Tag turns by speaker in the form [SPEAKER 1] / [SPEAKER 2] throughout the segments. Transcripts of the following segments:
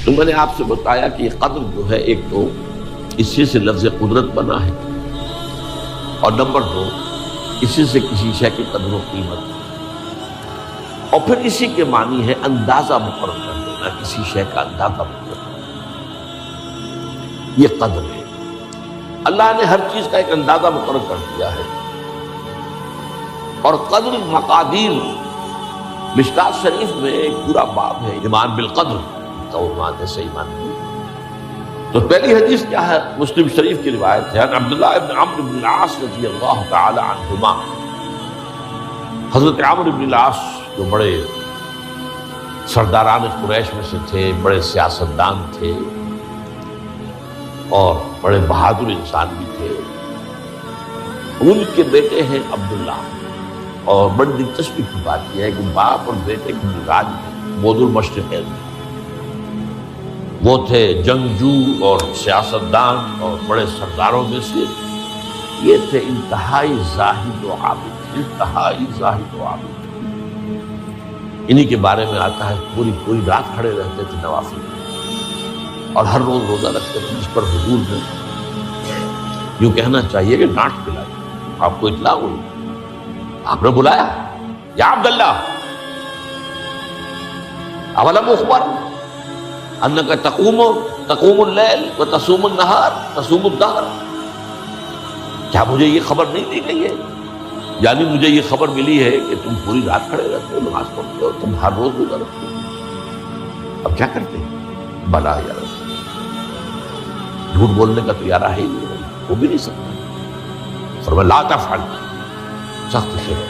[SPEAKER 1] تو میں نے آپ سے بتایا کہ یہ قدر جو ہے ایک تو اسی سے لفظ قدرت بنا ہے، اور نمبر دو اسی سے کسی شے کی قدر و قیمت، اور پھر اسی کے معنی ہے اندازہ مقرر کر دینا، کسی شے کا اندازہ مقرر کرنا، یہ قدر ہے۔ اللہ نے ہر چیز کا ایک اندازہ مقرر کر دیا ہے، اور قدر مقادیر مشکات شریف میں ایک پورا باب ہے ایمان بالقدر، تو ایمان سے ایمان نہیں۔ تو پہلی حدیث کیا ہے؟ مسلم شریف کی روایت ہے، عبداللہ ابن عمرو بن العاص رضی اللہ تعالی عنہما، حضرت عمرو بن العاص جو بڑے سرداران قریش میں سے تھے، بڑے سیاستدان تھے اور بڑے بہادر انسان بھی تھے، ان کے بیٹے ہیں عبداللہ، اور بڑی دلچسپی کی بات یہ ہے کہ باپ اور بیٹے کے مزاج بود المشرقین، وہ تھے جنگجو اور سیاستدان اور بڑے سرداروں میں سے، یہ تھے انتہائی زاہد و عابد، انتہائی زاہد و عابد۔ انہی کے بارے میں آتا ہے پوری رات کھڑے رہتے تھے نوافل، اور ہر روز روزہ رکھتے تھے، جس پر حضور نے یوں کہنا چاہیے کہ ڈانٹ پلائی۔ آپ کو اطلاع ہوئی، آپ نے بلایا، یا عبداللہ اولم اخبر انک تقوم اللیل و تصوم النہار تصوم الدہر، کیا مجھے یہ خبر نہیں دی گئی ہے؟ یعنی مجھے یہ خبر ملی ہے کہ تم پوری رات کھڑے رہتے ہو، نماز پڑھتے ہو، تم ہر روز روزہ رکھتے ہو، اب کیا کرتے ہیں؟ بلا یا رسول، جھوٹ بولنے کا تو یارہ ہے ہی نہیں، وہ بھی نہیں سکتا۔ فرمایا لا تفعل، سخت سے ہے۔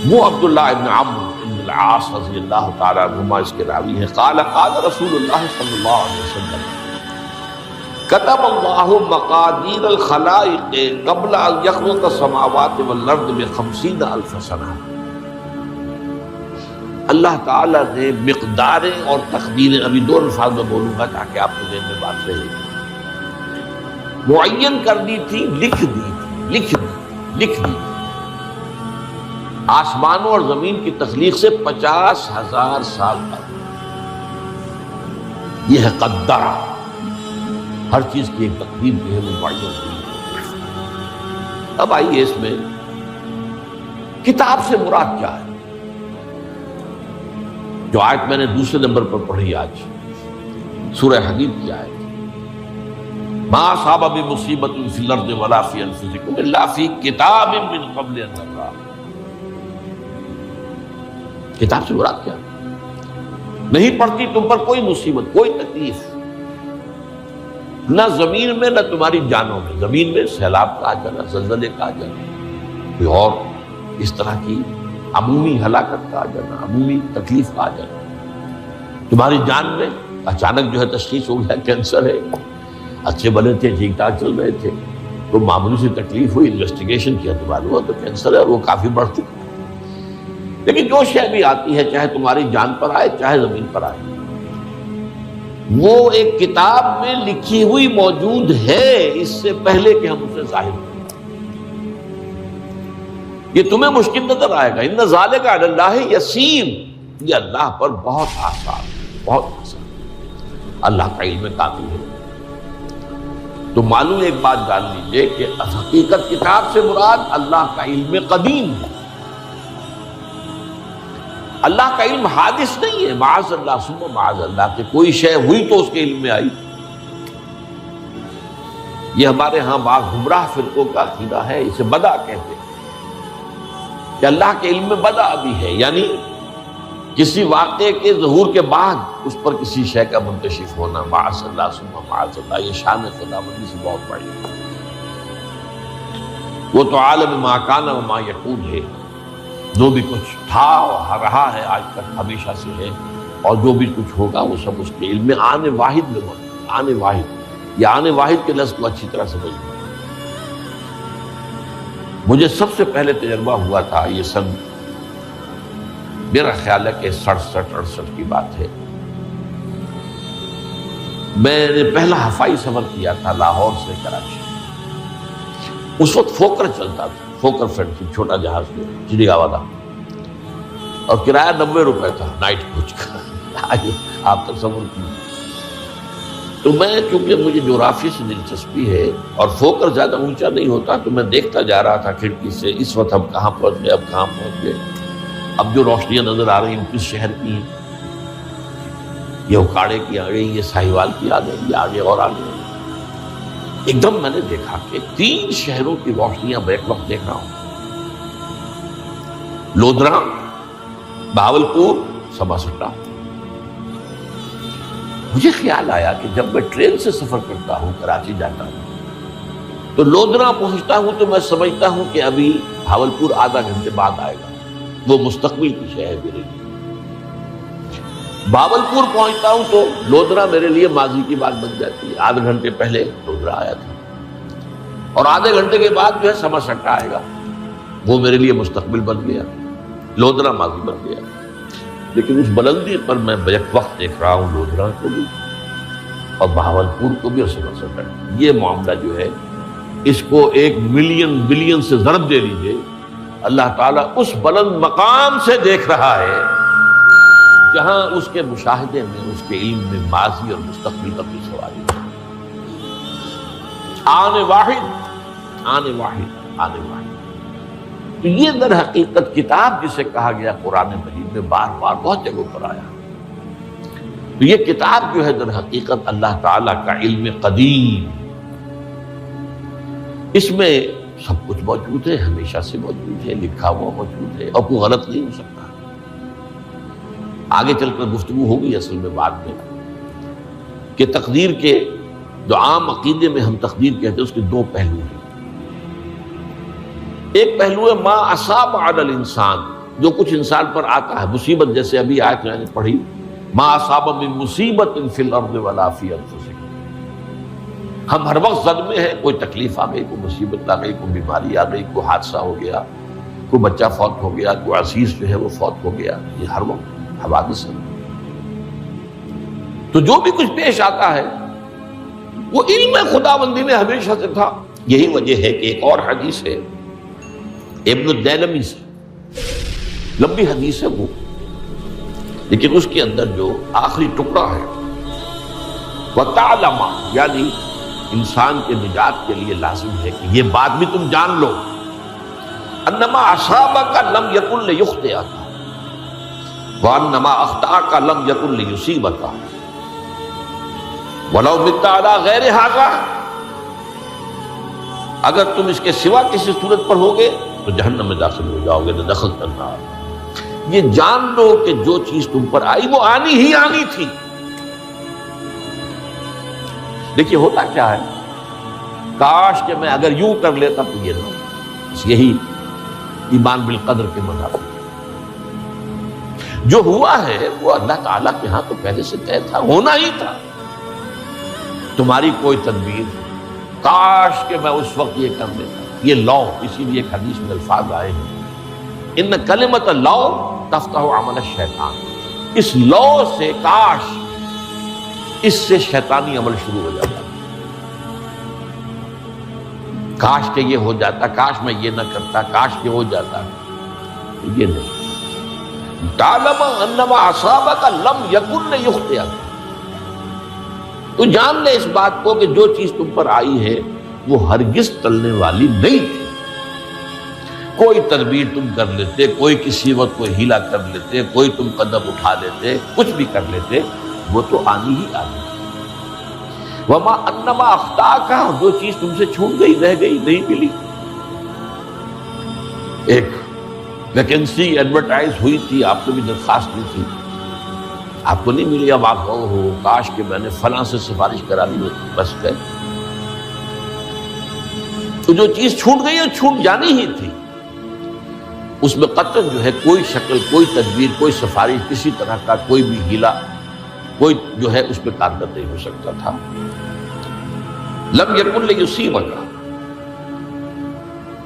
[SPEAKER 1] وہ عبداللہ ابن عمرو بن العاص رضی اللہ تعالیٰ عنہما اس کے راوی ہیں، قال رسول اللہ صلی اللہ علیہ وسلم کتب اللہ مقادیر الخلائق قبل ان یخلق السماوات والارض ب50,000 سنہ۔ اللہ تعالیٰ نے مقداریں اور تقدیریں، ابھی دو الفاظ میں بولوں گا تاکہ آپ کو ذہن میں بات رہے، معین کر دی تھی، لکھ دی آسمانوں اور زمین کی تخلیق سے 50,000 سال تک۔ یہ ہے قدر، ہر چیز کی ایک تقدیر جو ہے وہ معین ہوئی۔ اب آئیے اس میں کتاب سے مراد کیا ہے؟ جو آیت میں نے دوسرے نمبر پر پڑھی آج، سورہ حدید کی آیت، ما اصاب بمصیبۃ فی الارض ولا فی انفسکم الا فی کتاب من قبل ان نبرأ۔ کتاب سے مراد کیا؟ نہیں پڑتی تم پر کوئی مصیبت، کوئی تکلیف، نہ زمین میں نہ تمہاری جانوں میں، زمین میں سیلاب کا آ جانا، زلزلے کا آ جانا، کوئی اور اس طرح کی عمومی ہلاکت کا آ جانا، عمومی تکلیف کا آ جانا، تمہاری جان میں اچانک جو ہے تشخیص ہو گیا کینسر ہے، اچھے بنے تھے، ٹھیک ٹھاک چل رہے تھے، تو معمولی سی تکلیف ہوئی، انویسٹیگیشن کیا تو معلوم ہوا تو کینسر ہے، اور وہ کافی بڑھ چکا۔ لیکن جو شے بھی آتی ہے، چاہے تمہاری جان پر آئے چاہے زمین پر آئے، وہ ایک کتاب میں لکھی ہوئی موجود ہے، اس سے پہلے کہ ہم اسے ظاہر کریں۔ یہ تمہیں مشکل نظر آئے گا، ان ذالک علی اللہ یسیر، یہ اللہ پر بہت آسان، بہت آسان، اللہ کا علم کامل ہے۔ تو معلوم ایک بات جان لیجئے کہ حقیقت کتاب سے مراد اللہ کا علم قدیم ہے، اللہ کا علم حادث نہیں ہے، معاذ اللہ ثم معاذ اللہ، کہ کوئی شے ہوئی تو اس کے علم میں آئی۔ یہ ہمارے ہاں بعض گمراہ فرقوں کا عقیدہ ہے، اسے بدع کہتے ہیں، کہ اللہ کے علم میں بدع بھی ہے، یعنی کسی واقعے کے ظہور کے بعد اس پر کسی شے کا منکشف ہونا، معاذ اللہ ثم معاذ اللہ، یہ شان خداوندی سے بہت بڑی ہے۔ وہ تو عالم ما کان و ما یکون ہے، جو بھی کچھ تھا اور رہا ہے آج تک ہمیشہ سے ہے، اور جو بھی کچھ ہوگا وہ سب اس کے علم میں آنے واحد میں موجود۔ آنے واحد، یہ آنے واحد کے لفظ کو اچھی طرح سمجھنا۔ مجھے سب سے پہلے تجربہ ہوا تھا، یہ سن میرا خیال ہے کہ 67-68 کی بات ہے، میں نے پہلا ہفائی سفر کیا تھا لاہور سے کراچی۔ اس وقت فوکر چلتا تھا، فوکر فرینڈ، چھوٹا جہاز جو چڑیا والا، اور کرایہ 90 روپے تھا نائٹ کوچ کا۔ آئیے آپ تصور کیجیے. تو میں چونکہ مجھے جغرافیہ سے دلچسپی ہے اور فوکر زیادہ اونچا نہیں ہوتا، تو میں دیکھتا جا رہا تھا کھڑکی سے، اس وقت ہم کہاں پہنچ گئے، اب کہاں پہنچ گئے، اب جو روشنیاں نظر آ رہی ہیں کس شہر کی ہیں، یہ اکھاڑے کی آ گئی، یہ ساہیوال کی آ گئی، یہ آگے اور آگے. ایک دم میں نے دیکھا کہ 3 شہروں کی روشنیاں میں ایک وقت دیکھ رہا ہوں. لودھرا، بہاولپور، سباسٹا. مجھے خیال آیا کہ جب میں ٹرین سے سفر کرتا ہوں، کراچی جاتا ہوں، تو لودھرا پہنچتا ہوں تو میں سمجھتا ہوں کہ ابھی بہاولپور آدھا گھنٹے بعد آئے گا، وہ مستقبل کی شہر ہے میرے لیے. بہاولپور پہنچتا ہوں تو لودھرا میرے لیے ماضی کی بات بن جاتی ہے، آدھے گھنٹے پہلے لودھرا آیا تھا، اور آدھے گھنٹے کے بعد جو ہے سماسٹا آئے گا، وہ میرے لیے مستقبل بن گیا، لودھرا ماضی بن گیا. لیکن اس بلندی پر میں بیک وقت دیکھ رہا ہوں لودھرا کو بھی اور بہاولپور کو بھی اور سماسٹا. یہ معاملہ جو ہے اس کو 1 ملین بلین سے ضرب دے لیجئے. اللہ تعالیٰ اس بلند مقام سے دیکھ رہا ہے جہاں اس کے مشاہدے میں، اس کے علم میں ماضی اور مستقبل کا بھی سواری ہے. آنے واحد، آنے واحد، آنے واحد. تو یہ در حقیقت کتاب جسے کہا گیا قرآن مجید میں بار بار بہت جگہوں پر آیا. تو یہ کتاب جو ہے در حقیقت اللہ تعالیٰ کا علم قدیم، اس میں سب کچھ موجود ہے، ہمیشہ سے موجود ہے، لکھا ہوا موجود ہے، اور کوئی غلط نہیں ہو سکتا. آگے چل کر گفتگو ہوگی اصل میں بعد میں کہ تقدیر کے جو عام عقیدے میں ہم تقدیر کہتے ہیں اس کے 2 پہلو ہیں. ایک پہلو ہے ما اصاب علی الانسان، جو کچھ انسان پر آتا ہے مصیبت، جیسے ابھی آیت میں نے پڑھی ما اصاب من مصیبت فی الارض ولا فی انفسکم. ہم ہر وقت صدمے ہیں، کوئی تکلیف آ گئی، کوئی مصیبت آ گئی، کوئی بیماری آ گئی، کوئی حادثہ ہو گیا، کوئی بچہ فوت ہو گیا، کوئی عزیز جو ہے وہ فوت ہو گیا. یہ ہر وقت حوادث ہے. تو جو بھی کچھ پیش آتا ہے وہ علم خداوندی میں ہمیشہ سے تھا. یہی وجہ ہے کہ ایک اور حدیث ہے ابن الدیلمی سے، لمبی حدیث ہے وہ، لیکن اس کے اندر جو آخری ٹکڑا ہے وَتَعْلَمَ، یعنی انسان کے نجات کے لیے لازم ہے کہ یہ بات بھی تم جان لو انما اصابک لم یکن لیخطئک وانما اخطأک لم یکن لیصیبک ولو مت علی غیر ھذا. اگر تم اس کے سوا کسی صورت پر ہوگے تو جہنم میں داخل ہو جاؤ گے، دخلت النار. یہ جان لو کہ جو چیز تم پر آئی وہ آنی ہی آنی تھی. دیکھیے ہوتا کیا ہے، کاش کہ میں اگر یوں کر لیتا تو یہ نہ، بس یہی ایمان بالقدر کے منافع. جو ہوا ہے وہ اللہ تعالیٰ کے ہاں تو پہلے سے طے تھا، ہونا ہی تھا. تمہاری کوئی تدبیر، کاش کہ میں اس وقت یہ کر لیتا. یہ لاؤ، اسی لیے ایک حدیث میں الفاظ آئے ہیں ان کلمۃ لاؤ تفتح عمل الشیطان. اس لاؤ سے، کاش، اس سے شیطانی عمل شروع ہو جاتا. کاش کہ یہ ہو جاتا، کاش میں یہ نہ کرتا، کاش کہ ہو جاتا. یہ نہیں. تعلم انما اصابک لم یکن لیخطئک. تو جان لے اس بات کو کہ جو چیز تم پر آئی ہے وہ ہرگز ٹلنے والی نہیں تھی. کوئی تدبیر تم کر لیتے، کوئی کسی وقت کوئی ہیلا کر لیتے، کوئی تم قدم اٹھا لیتے، کچھ بھی کر لیتے، وہ تو آنی ہی آنی. وما انما اخطاک، جو چیز تم سے چھوٹ گئی، رہ گئی، نہیں ملی. ایک ویکنسی ایڈورٹائز ہوئی تھی، آپ کو بھی درخواست دی تھی، آپ کو نہیں ملی. اب آپ ہو کاش کہ میں نے فلاں سے سفارش کرا دی ہوتی، بس گئے. تو جو چیز چھوٹ گئی وہ چھوٹ جانی ہی تھی. اس میں قطعاً جو ہے کوئی شکل، کوئی تدبیر، کوئی سفارش، کسی طرح کا کوئی بھی ہیلا، کوئی جو ہے اس پہ کارگر نہیں ہو سکتا تھا. لم یکن لیصیبک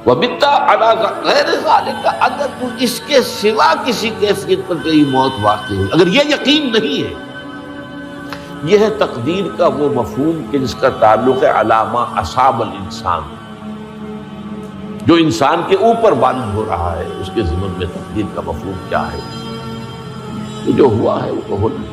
[SPEAKER 1] وبت علی غیر ذلک. اگر تو اس کے سوا کسی کیفیت پر تیری موت واقع ہوئی، اگر یہ یقین نہیں ہے، یہ ہے تقدیر کا وہ مفہوم کہ جس کا تعلق ہے علامہ اصاب الانسان، جو انسان کے اوپر وارد ہو رہا ہے، اس کے ضمن میں تقدیر کا مفہوم کیا ہے. یہ جو ہوا ہے وہ تو ہونا.